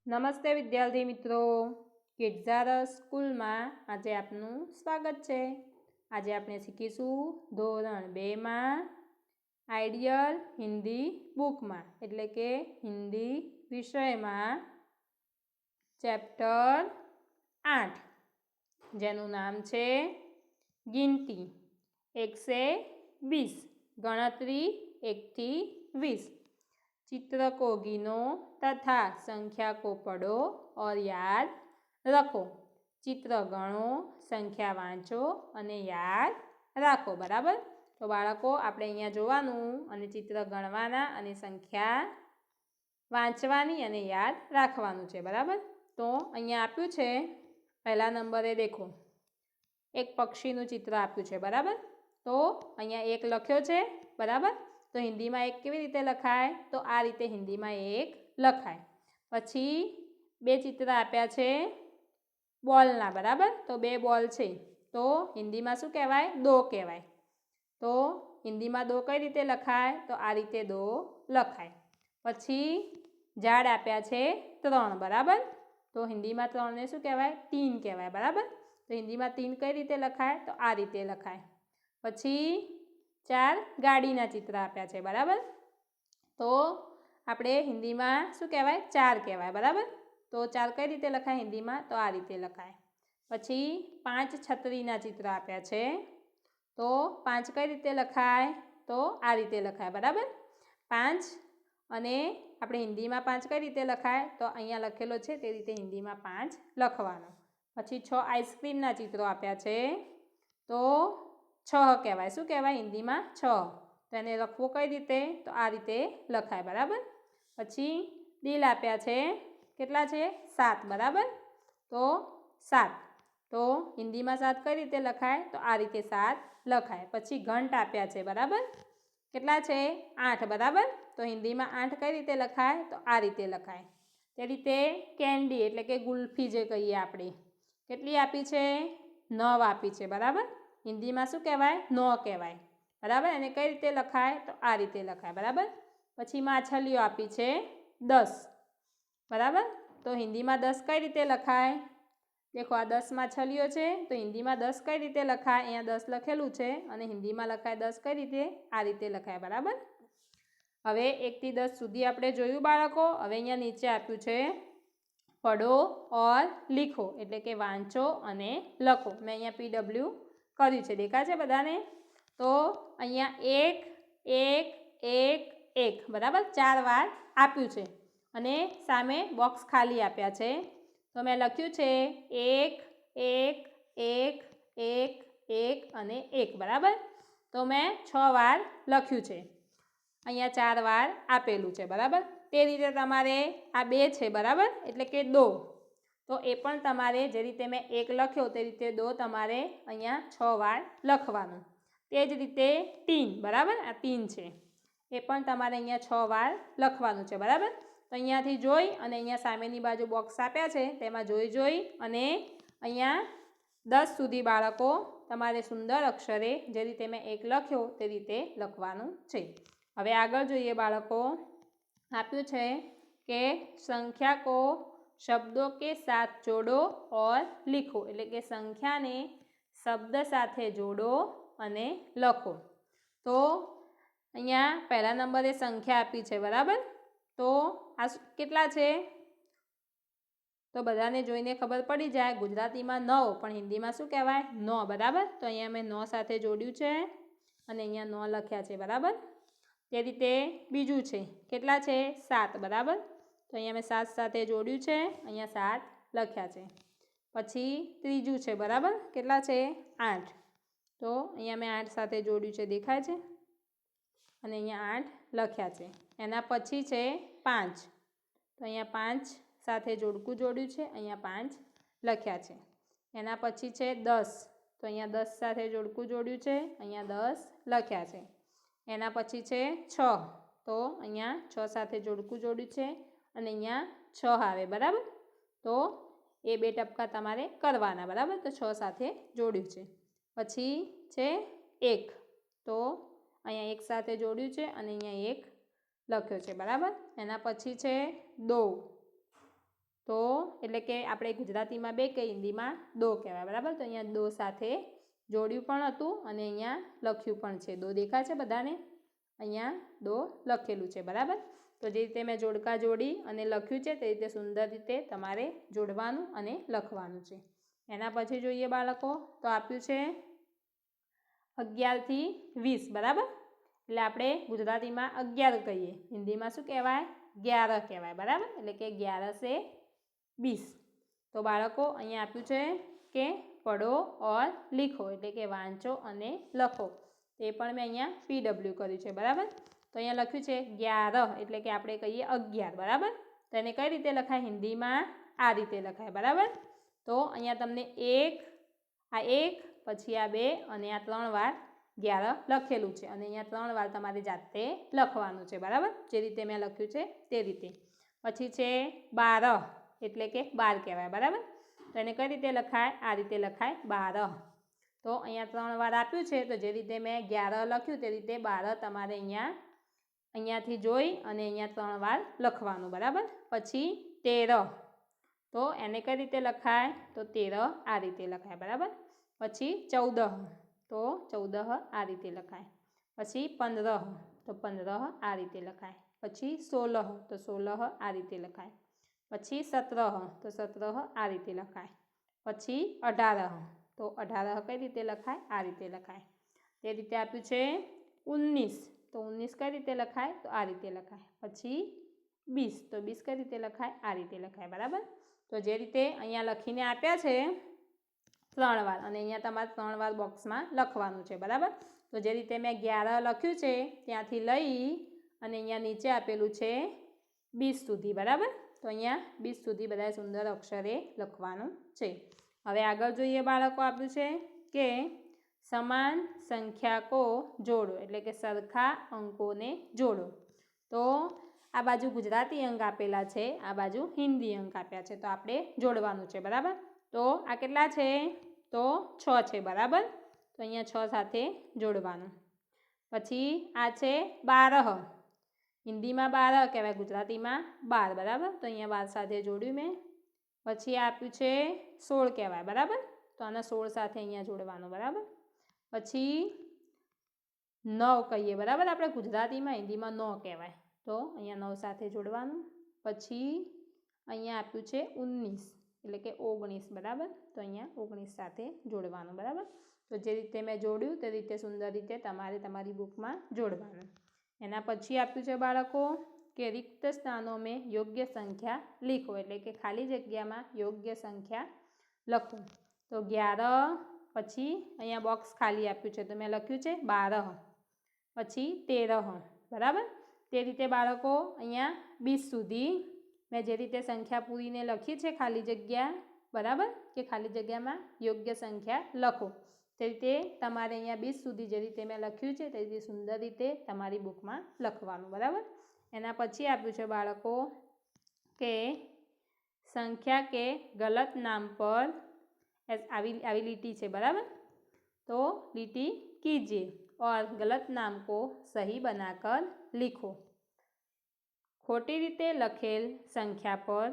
નમસ્તે વિદ્યાર્થી મિત્રો, કિડ્ઝારસ સ્કૂલમાં આજે આપનું સ્વાગત છે। આજે આપણે શીખીશું ધોરણ 2માં આઈડિયલ હિન્દી બુકમાં એટલે કે હિન્દી વિષયમાં ચેપ્ટર 8 જેનું નામ છે ગિનતી 1 से 20 गणतरी 1 થી 20। चित्र को गिनो तथा संख्या को पढ़ो और याद रखो। चित्र गणो, संख्या वाँचो अने याद राखो। बराबर। तो बाळको आपणे अहींया जोवानुं अने चित्र गणवाना अने संख्या वाँचवानी अने याद राखवानुं छे। बराबर। तो अहींया आप्युं छे पहला नंबरे देखो एक पक्षीनुं चित्र आप्युं छे। बराबर। तो अहींया एक लख्यो छे। बराबर। तो हिंदी में एक केवी रीते लखाय तो आ रीते हिंदी में एक लखाय। पछी बे चित्र आप्या छे बॉलना। बराबर। तो बे बॉल छे तो हिंदी में शुं कहेवाय दो कहेवाय। तो हिंदी में दो कई रीते लखाय तो आ रीते दो लखाय। पछी झाड़ आप्या छे 3। बराबर। तो हिंदी में 3 ने शुं कहेवाय 3 कहेवाय। बराबर। तो हिंदी में 3 कई रीते लखाय तो आ रीते लखाय। पछी 4 गाड़ीना चित्र आप्या छे। बराबर। तो आपणे हिंदी में शुं कहेवाय 4 कहेवाय। बराबर। तो 4 कई रीते लखाय हिंदी में तो आ रीते लखाय। पछी 5 छतरीना चित्र आप्या छे तो 5 कई रीते लखाय तो आ रीते लखाय। बराबर। 5 अने आपणे हिंदी में 5 कई रीते लखाय तो अहींया लखेलो छे ते रीते हिंदी में 5 लखवानो। पछी 6 आइसक्रीमना चित्रो आप्या छे तो 6 कहेवाय। शुं कहेवाय हिंदी में 6। तो एने लखवो कई रीते तो आ रीते लखाय। बराबर। पछी दिल आप्या छे केटला छे 7। बराबर। तो 7 तो हिंदी में 7 कई रीते लखाय तो आ रीते 7 लखाय। पछी घंट आप्या छे। बराबर। केटला छे 8। बराबर। तो हिंदी में 8 कई रीते लखाय तो आ रीते लखाय। ते रीते केन्डी एटले के गुल्फी जे कहीए आपणे केटली आपी छे 9 आपी छे। बराबर। हिंदी में शुं कहेवाय 9 कहेवाय। बराबर। एने कई रीते लखाय तो आ रीते लखाय। बराबर। पछी माछलीओ आपी छे 10। बराबर। तो हिंदी में 10 कई रीते लखाय। देखो आ 10 माछलीओ छे तो हिंदी में 10 कई रीते लखाय। अहींया 10 लखेलुं छे अने हिंदी में लखाय 10 कई रीते आ रीते लखाय। बराबर। हवे 1 થી 10 सुधी आपणे जोयुं बाळको। हवे अहींया नीचे आप्युं छे पढ़ो और लिखो एटले के वाँचो अने लखो। मैं अहींया PW कर्युं छे। देखाय छे बधाने। तो अहींया 1 1 1 1 बराबर 4 वार आप्युं छे अने सामे बॉक्स खाली आप्या छे। तो मैं लख्युं छे 1 1 1 1 1 अने 1। बराबर। तो मैं 6 वार लख्युं छे। अहींया 4 वार आपेलुं छे। बराबर। ते रीते तमारे आ 2 छे। बराबर। एटले के 2 तो ए पण तमारे जे रीते मैं 1 लख्यो ते रीते 2 तमारे अहींया 6 वार लखवानुं। ते ज रीते 3। बराबर। आ 3 छे ए पण तमारे अहींया 6 वार लखवानुं छे। बराबर। तो अहींयाथी जोई अने अहींया सामेनी बाजु बॉक्स आप्या छे तेमां जोई जोई अने अहींया 10 सुधी बाळको तमारे सुंदर अक्षरे जे रीते मैं 1 लख्यो ते रीते लखवानुं छे। हवे आगळ जोईए बाळको। आप्युं छे के संख्या को शब्दों के साथ जोड़ो और लिखो एटले के संख्या ने शब्द साथे जोड़ो अने लखो। तो अहींया पहला नंबरे संख्या आपी छे। बराबर। तो आ केटला छे तो बधाने जोईने खबर पड़ी जाए गुजराती में 9 पण हिंदी में शुं कहेवाय 9। बराबर। तो अहींया मैं 9 साथे जोड्युं छे अने अहींया 9 लख्या छे। बराबर। ते रीते बीजुं छे केटला छे 7। बराबर। तो अहींया मैं 7 साथे जोड्युं छे अहींया 7 लख्या छे। पछी त्रीजुं छे। बराबर। केटला छे 8। तो अहींया मैं 8 साथे जोड्युं छे। देखाय छे अने अहींया 8 लख्या छे। एना पछी छे 5 तो अहींया 5 साथे जोड़कું जोड्युं छे अहींया 5 लख्या छे। एना पछी छे 10 तो अहींया 10 साथे जोड़कું जोड्युं छे अहींया 10 लख्या छे। एना पछी छे 6 तो अहींया 6 साथे जोड़कું जोड्युं छे अने अहींया 6 आवे। बराबर। तो ए 2 टपका तमारे करवाना। बराबर। तो 6 साथे जोड्युं छे। पछी छे 1 तो अहींया 1 साथे जोड्युं छे अने अहींया 1 लख्यो छे। बराबर। एना पछी छे 2 તો એટલે કે આપણે ગુજરાતીમાં બે કે હિન્દીમાં દો કહેવાય, બરાબર. તો અહીંયા દો સાથે જોડ્યું પણ હતું અને અહીંયા લખ્યું પણ છે. દો દેખાય છે બધાને? અહીંયા દો લખેલું છે, બરાબર. તો જે રીતે મેં જોડકા જોડી અને લખ્યું છે તે રીતે સુંદર રીતે તમારે જોડવાનું અને લખવાનું છે. એના પછી જોઈએ બાળકો, તો આપ્યું છે 11 થી 20, બરાબર. એટલે આપણે ગુજરાતીમાં 11 કહીએ, હિન્દીમાં શું કહેવાય? 11 કહેવાય, બરાબર. એટલે કે 11 से 20. તો બાળકો અહીંયા આપ્યું છે કે પઢો ઓર લીખો, એટલે કે વાંચો અને લખો. તે પણ મેં અહીંયા PW કર્યું છે, બરાબર. તો અહીંયા લખ્યું છે 11, એટલે કે આપણે કહીએ 11, બરાબર. તો એને કઈ રીતે લખાય? હિન્દીમાં આ રીતે લખાય, બરાબર. તો અહીંયા તમને એક પછી આ 2 અને આ 3 વાર 11 લખેલું છે અને અહીંયા 3 વાર તમારે જાતે લખવાનું છે, બરાબર. જે રીતે મેં લખ્યું છે તે રીતે. પછી છે 12, એટલે કે 12 કહેવાય, બરાબર. તો એને કઈ રીતે લખાય? આ રીતે લખાય 12. તો અહીંયા 3 વાર આપ્યું છે, તો જે રીતે મેં 11 લખ્યું તે રીતે 12 તમારે અહીંયાથી જોઈ અને અહીંયા 3 વાર લખવાનું, બરાબર. પછી 13, તો એને કઈ રીતે લખાય? તો 13 આ રીતે લખાય, બરાબર. પછી 14, તો 14 આ રીતે લખાય. પછી 15, તો 15 આ રીતે લખાય. પછી 16, તો 16 આ રીતે લખાય. પછી 17, તો 17 આ રીતે લખાય. પછી 18, તો 18 કઈ રીતે લખાય? આ રીતે લખાય. તે રીતે આપ્યું છે 19, તો 19 કઈ રીતે લખાય? તો આ રીતે લખાય. પછી 20, તો 20 કઈ રીતે લખાય? આ રીતે લખાય, બરાબર. તો જે રીતે અહીંયા લખીને આપ્યા છે 3 વાર અને અહીંયા તમારે 3 વાર બોક્સમાં લખવાનું છે, બરાબર. તો જે રીતે મેં 11 લખ્યું છે ત્યાંથી લઈ અને અહીંયા નીચે આપેલું છે 20 સુધી, બરાબર. તો અહીંયા 20 સુધી બધા સુંદર અક્ષરે લખવાનું છે. હવે આગળ જોઈએ બાળકો, આપ્યું છે કે સમાન સંખ્યા કો જોડો, એટલે કે સરખા અંકોને જોડો. તો આ બાજુ ગુજરાતી અંક આપેલા છે, આ બાજુ હિન્દી અંક આપ્યા છે, તો આપણે જોડવાનું છે, બરાબર. તો આ કેટલા છે? તો 6 છે, બરાબર. તો અહીંયા 6 સાથે જોડવાનું. પછી આ છે 12, હિન્દીમાં 12 કહેવાય, ગુજરાતીમાં 12, બરાબર. તો અહીંયા 12 સાથે જોડ્યું મેં. પછી આપ્યું છે 16 કહેવાય, બરાબર. તો આના 16 સાથે અહીંયા જોડવાનું, બરાબર. પછી 9 કહીએ, બરાબર. આપણે ગુજરાતીમાં, હિન્દીમાં 9 કહેવાય, તો અહીંયા 9 સાથે જોડવાનું. પછી અહીંયા આપ્યું છે 19, એટલે કે 19, બરાબર. તો અહીંયા 19 સાથે જોડવાનું, બરાબર. તો જે રીતે મેં જોડ્યું તે રીતે સુંદર રીતે તમારે તમારી બુકમાં જોડવાનું. એના પછી આપ્યું છે બાળકો કે રિક્ત સ્થાનો મેં યોગ્ય સંખ્યા લીખો, એટલે કે ખાલી જગ્યામાં યોગ્ય સંખ્યા લખો. તો 11, પછી અહીંયા બોક્સ ખાલી આપ્યું છે તો મેં લખ્યું છે 12, પછી 13, બરાબર. તે રીતે બાળકો અહીંયા 20 સુધી મેં જે રીતે સંખ્યા પૂરીને લખી છે ખાલી જગ્યા, બરાબર, કે ખાલી જગ્યામાં યોગ્ય સંખ્યા લખો. તે રીતે તમારે અહીંયા 20 સુધી જે રીતે મેં લખ્યું છે તે રીતે સુંદર રીતે તમારી બુકમાં લખવાનું, બરાબર. એના પછી આપ્યું છે બાળકો કે સંખ્યા કે ગલત નામ પર આવી લીટી છે, બરાબર. તો લીટી कीजिए और गलत नाम को सही बनाकर लिखो. खोटी रीते लखेल संख्या पर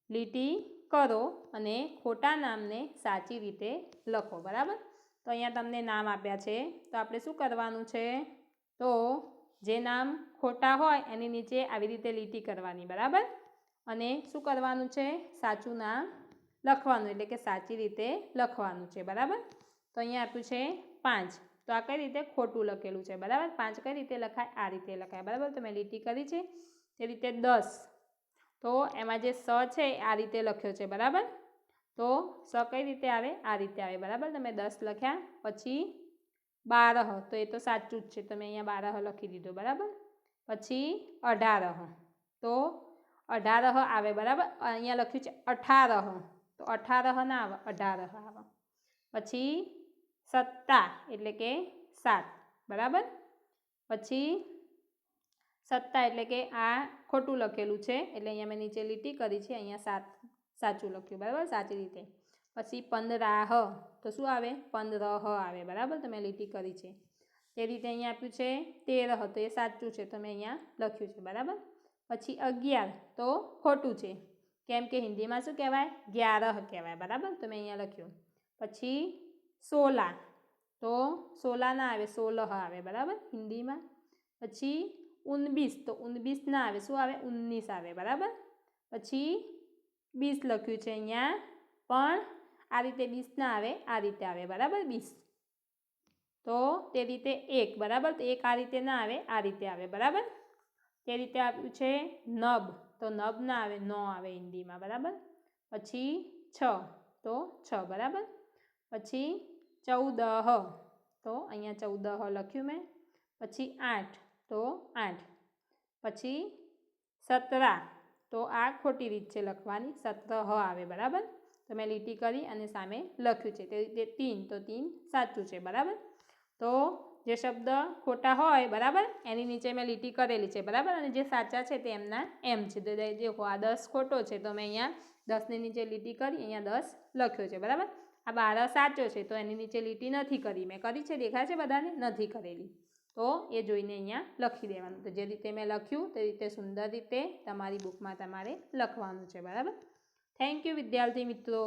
લીટી કરો અને ખોટા નામને સાચી રીતે લખો, બરાબર. તો અહીંયા તમને નામ આપ્યા છે, તો આપણે શું કરવાનું છે? તો જે નામ ખોટા હોય એની નીચે આવી રીતે લીટી કરવાની, બરાબર. અને શું કરવાનું છે? સાચું નામ લખવાનું, એટલે કે સાચી રીતે લખવાનું છે, બરાબર. તો અહીંયા આપ્યું છે 5, તો આ કઈ રીતે ખોટું લખેલું છે, બરાબર. 5 કઈ રીતે લખાય? આ રીતે લખાય, બરાબર. તો મેં લીટી કરી છે. તે રીતે 10, તો એમાં જે સ છે આ રીતે લખ્યો છે, બરાબર. તો સ કઈ રીતે આવે? આ રીતે આવે, બરાબર. તો મેં 10 લખ્યા. પછી 12, તો એ તો સાચું જ છે, તો મેં અહીંયા 12 લખી દીધું, બરાબર. પછી 18, તો 18 આવે, બરાબર. અહીંયા લખ્યું છે 18, તો 18 ના આવે, 18 આવે. પછી 7, એટલે કે 7, બરાબર. પછી 7 એટલે કે આ ખોટું લખેલું છે, એટલે અહીંયા મેં નીચે લીટી કરી છે, અહીંયા 7 સાચું લખ્યું, બરાબર, સાચી રીતે. પછી 15, તો શું આવે? 15 આવે, બરાબર. તો મેં લીટી કરી છે. તે રીતે અહીંયા આપ્યું છે 13, તો એ સાચું છે, તો મેં અહીંયા લખ્યું છે, બરાબર. પછી 11, તો ખોટું છે, કેમ કે હિન્દીમાં શું કહેવાય? 11 કહેવાય, બરાબર. તો મેં અહીંયા લખ્યું. પછી 16, તો 16 ના આવે, 16 આવે, બરાબર હિન્દીમાં. પછી 19, તો 19 ના આવે, શું આવે? 19 આવે, બરાબર. પછી 20 લખ્યું છે અહીંયા, પણ આ રીતે 20 ના આવે, આ રીતે આવે, બરાબર 20. તો તે રીતે 1, બરાબર. તો 1 આ રીતે ના આવે, આ રીતે આવે, બરાબર. તે રીતે આપ્યું છે નબ, તો નબ ના આવે, નો આવે હિન્દીમાં, બરાબર. પછી 6, તો 6, બરાબર. પછી 14, તો અહીંયા 14 લખ્યું મેં. પછી 8, તો 8. પછી 17, તો આ ખોટી રીત છે લખવાની, 17 આવે, બરાબર. તો મેં લીટી કરી અને સામે લખ્યું છે. તે રીતે 3, તો 3 સાચું છે, બરાબર. તો જે શબ્દ ખોટા હોય, બરાબર, એની નીચે મેં લીટી કરેલી છે, બરાબર. અને જે સાચા છે તે એમના એમ છે. તો જે 10 ખોટો છે, તો મેં અહીંયા 10ની નીચે લીટી કરી, અહીંયા 10 લખ્યો છે, બરાબર. આ 12 સાચો છે, તો એની નીચે લીટી નથી કરી. મેં કરી છે, દેખાય છે બધાને? નથી કરેલી. તો એ જોઈને અહીંયા લખી દેવાનું. તો જે રીતે મેં લખ્યું તે રીતે સુંદર રીતે તમારી બુકમાં તમારે લખવાનું છે, બરાબર. થેન્ક યુ વિદ્યાર્થી મિત્રો.